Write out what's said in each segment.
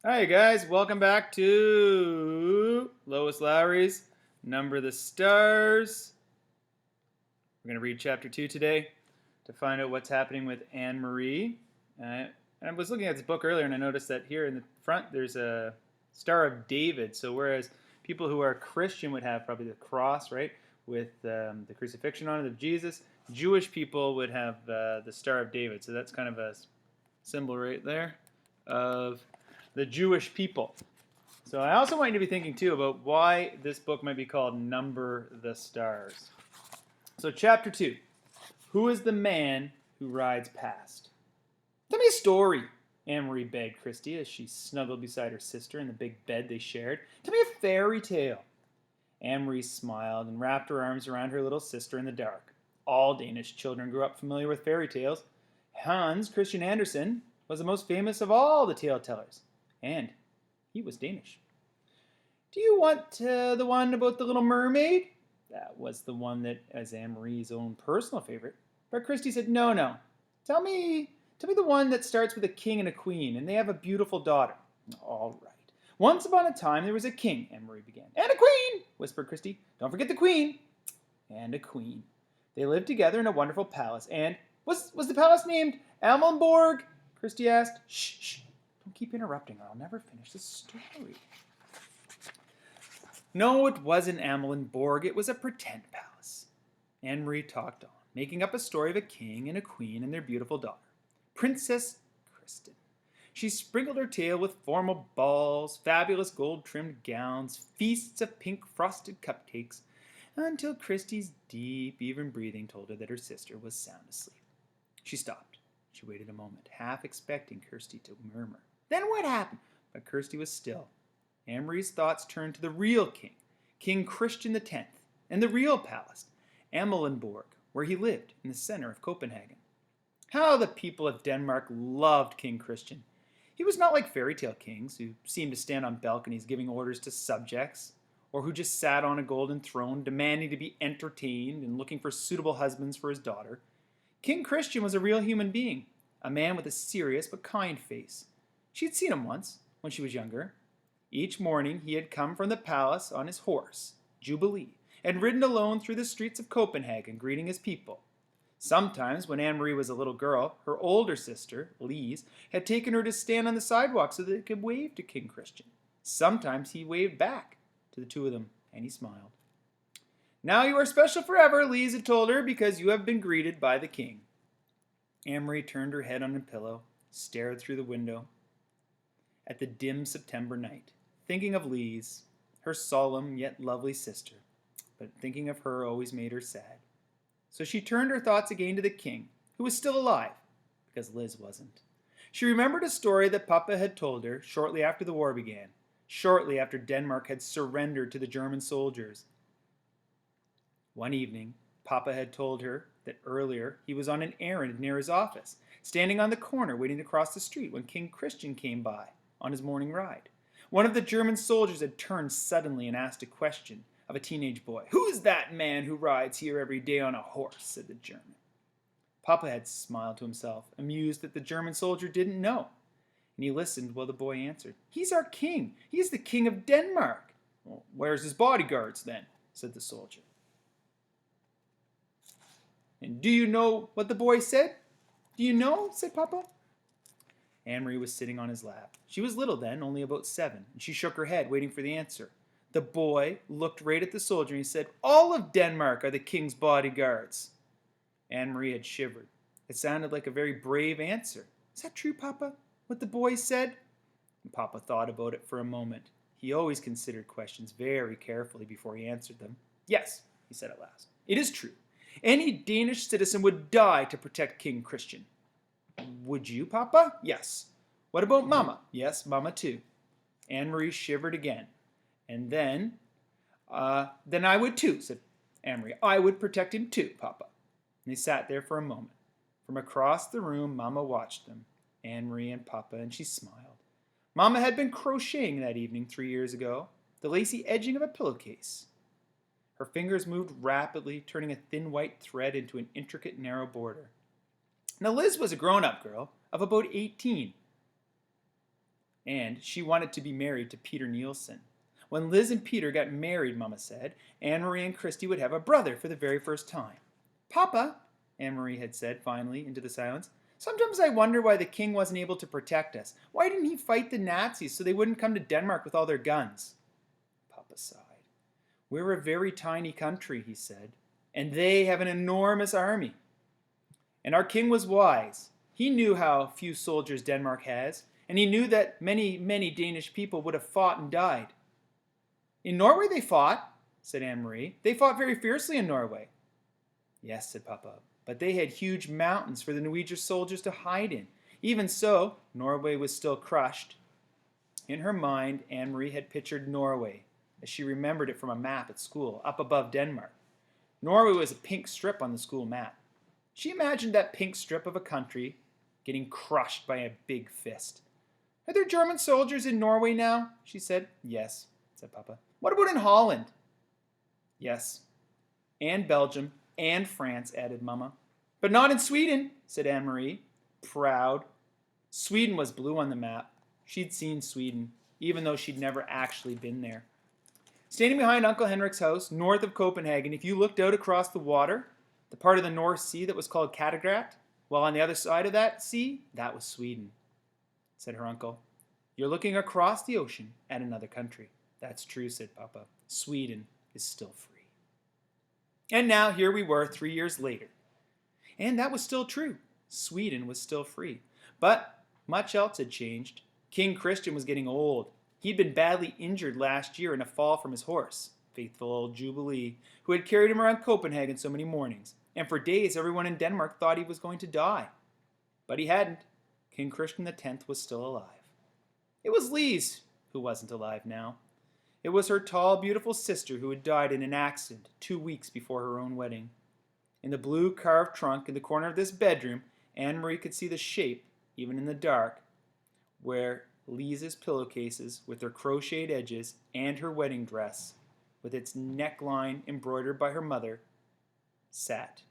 Hi guys, welcome back to Lois Lowry's Number the Stars. We're going to read chapter 2 today to find out what's happening with Anne Marie. And I was looking at this book earlier and I noticed that here in the front there's a Star of David. So whereas people who are Christian would have probably the cross, right, with the crucifixion on it of Jesus, Jewish people would have the Star of David. So that's kind of a symbol right there of the Jewish people. So I also want you to be thinking too about why this book might be called Number the Stars. So chapter 2, who is the man who rides past? Tell me a story, Anne-Marie begged Christy as she snuggled beside her sister in the big bed they shared. Tell me a fairy tale. Anne-Marie smiled and wrapped her arms around her little sister in the dark. All Danish children grew up familiar with fairy tales. Hans Christian Andersen was the most famous of all the tale tellers. And he was Danish. Do you want the one about the little mermaid? That was the one that was Anne-Marie's own personal favorite. But Christy said, no. Tell me the one that starts with a king and a queen, and they have a beautiful daughter. All right. Once upon a time, there was a king, Anne-Marie began. And a queen, whispered Christy. Don't forget the queen. And a queen. They lived together in a wonderful palace. And was the palace named Amelenborg? Christy asked. Shh. Don't keep interrupting or I'll never finish the story. No, it wasn't Amelenborg. It was a pretend palace. Anne-Marie talked on, making up a story of a king and a queen and their beautiful daughter, Princess Kristen. She sprinkled her tale with formal balls, fabulous gold-trimmed gowns, feasts of pink frosted cupcakes, until Christy's deep, even breathing told her that her sister was sound asleep. She stopped. She waited a moment, half expecting Kirsty to murmur. Then what happened? But Kirsty was still. Anne-Marie's thoughts turned to the real king, King Christian X, and the real palace, Amelenborg, where he lived in the center of Copenhagen. How the people of Denmark loved King Christian. He was not like fairy tale kings who seemed to stand on balconies giving orders to subjects, or who just sat on a golden throne demanding to be entertained and looking for suitable husbands for his daughter. King Christian was a real human being, a man with a serious but kind face. She had seen him once, when she was younger. Each morning he had come from the palace on his horse, Jubilee, and ridden alone through the streets of Copenhagen, greeting his people. Sometimes, when Anne-Marie was a little girl, her older sister, Lise, had taken her to stand on the sidewalk so that they could wave to King Christian. Sometimes he waved back to the two of them, and he smiled. Now you are special forever, Lise had told her, because you have been greeted by the king. Anne-Marie turned her head on her pillow, stared through the window at the dim September night, thinking of Lise, her solemn yet lovely sister, but thinking of her always made her sad. So she turned her thoughts again to the king, who was still alive, because Liz wasn't. She remembered a story that Papa had told her shortly after the war began, shortly after Denmark had surrendered to the German soldiers. One evening, Papa had told her that earlier he was on an errand near his office, standing on the corner waiting to cross the street when King Christian came by on his morning ride. One of the German soldiers had turned suddenly and asked a question of a teenage boy. Who's that man who rides here every day on a horse? Said the German. Papa had smiled to himself, amused that the German soldier didn't know. And he listened while the boy answered. He's our king. He's the king of Denmark. Well, where's his bodyguards then? Said the soldier. And do you know what the boy said? Do you know? Said Papa. Anne-Marie was sitting on his lap. She was little then, only about 7, and she shook her head, waiting for the answer. The boy looked right at the soldier and he said, all of Denmark are the king's bodyguards. Anne-Marie had shivered. It sounded like a very brave answer. Is that true, Papa, what the boy said? And Papa thought about it for a moment. He always considered questions very carefully before he answered them. Yes, he said at last. It is true. Any Danish citizen would die to protect King Christian. Would you, Papa? Yes. What about Mama? Yes, Mama too. Anne-Marie shivered again. And then I would too, said Anne-Marie. I would protect him too, Papa. And they sat there for a moment. From across the room, Mama watched them, Anne-Marie and Papa, and she smiled. Mama had been crocheting that evening 3 years ago, the lacy edging of a pillowcase. Her fingers moved rapidly, turning a thin white thread into an intricate narrow border. Now Liz was a grown-up girl of about 18. and she wanted to be married to Peter Nielsen. When Liz and Peter got married, Mama said, Anne-Marie and Christy would have a brother for the very first time. Papa, Anne-Marie had said finally into the silence, sometimes I wonder why the king wasn't able to protect us. Why didn't he fight the Nazis so they wouldn't come to Denmark with all their guns? Papa sighed. We're a very tiny country, he said, and they have an enormous army. And our king was wise. He knew how few soldiers Denmark has, and he knew that many, many Danish people would have fought and died. In Norway they fought, said Anne-Marie. They fought very fiercely in Norway. Yes, said Papa, but they had huge mountains for the Norwegian soldiers to hide in. Even so, Norway was still crushed. In her mind, Anne-Marie had pictured Norway, as she remembered it from a map at school, up above Denmark. Norway was a pink strip on the school map. She imagined that pink strip of a country getting crushed by a big fist. Are there German soldiers in Norway now? She said. Yes, said Papa. What about in Holland? Yes. And Belgium and France, added Mama. But not in Sweden, said Anne-Marie, proud. Sweden was blue on the map. She'd seen Sweden, even though she'd never actually been there. Standing behind Uncle Henrik's house, north of Copenhagen, if you looked out across the water, the part of the North Sea that was called Kattegat, while on the other side of that sea, that was Sweden, said her uncle. You're looking across the ocean at another country. That's true, said Papa. Sweden is still free. And now here we were 3 years later. And that was still true. Sweden was still free. But much else had changed. King Christian was getting old. He'd been badly injured last year in a fall from his horse, faithful old Jubilee, who had carried him around Copenhagen so many mornings. And for days everyone in Denmark thought he was going to die. But he hadn't. King Christian X was still alive. It was Lise who wasn't alive now. It was her tall, beautiful sister who had died in an accident 2 weeks before her own wedding. In the blue carved trunk in the corner of this bedroom, Anne-Marie could see the shape, even in the dark, where Lise's pillowcases with their crocheted edges and her wedding dress, with its neckline embroidered by her mother, sat.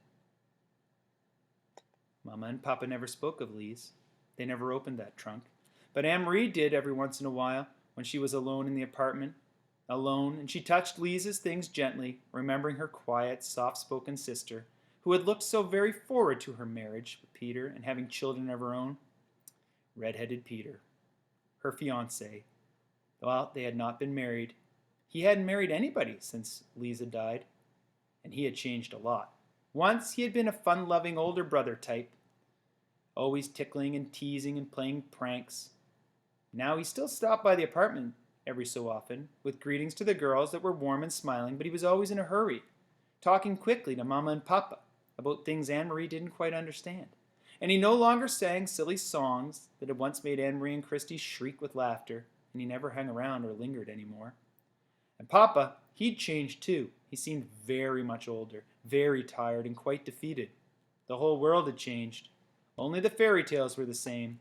Mama and Papa never spoke of Lise. They never opened that trunk. But Anne-Marie did every once in a while when she was alone in the apartment. Alone, and she touched Lise's things gently, remembering her quiet, soft-spoken sister, who had looked so very forward to her marriage with Peter and having children of her own. Red-headed Peter, her fiancé. Well, they had not been married. He hadn't married anybody since Lisa died, and he had changed a lot. Once he had been a fun-loving older brother type, always tickling and teasing and playing pranks. Now he still stopped by the apartment every so often, with greetings to the girls that were warm and smiling, but he was always in a hurry, talking quickly to Mama and Papa about things Anne-Marie didn't quite understand. And he no longer sang silly songs that had once made Anne-Marie and Christy shriek with laughter, and he never hung around or lingered anymore. And Papa, he'd changed too. He seemed very much older, very tired, and quite defeated. The whole world had changed. Only the fairy tales were the same.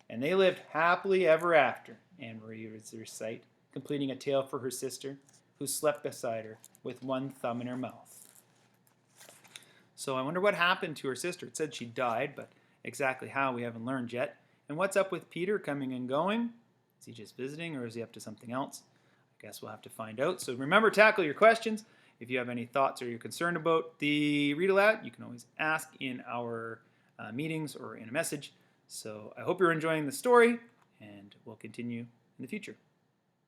And they lived happily ever after, Anne-Marie would recite, completing a tale for her sister, who slept beside her with one thumb in her mouth. So I wonder what happened to her sister. It said she died, but exactly how we haven't learned yet. And what's up with Peter coming and going? Is he just visiting or is he up to something else? I guess we'll have to find out. So remember, tackle your questions. If you have any thoughts or you're concerned about the read aloud, you can always ask in our meetings or in a message. So I hope you're enjoying the story, and we'll continue in the future.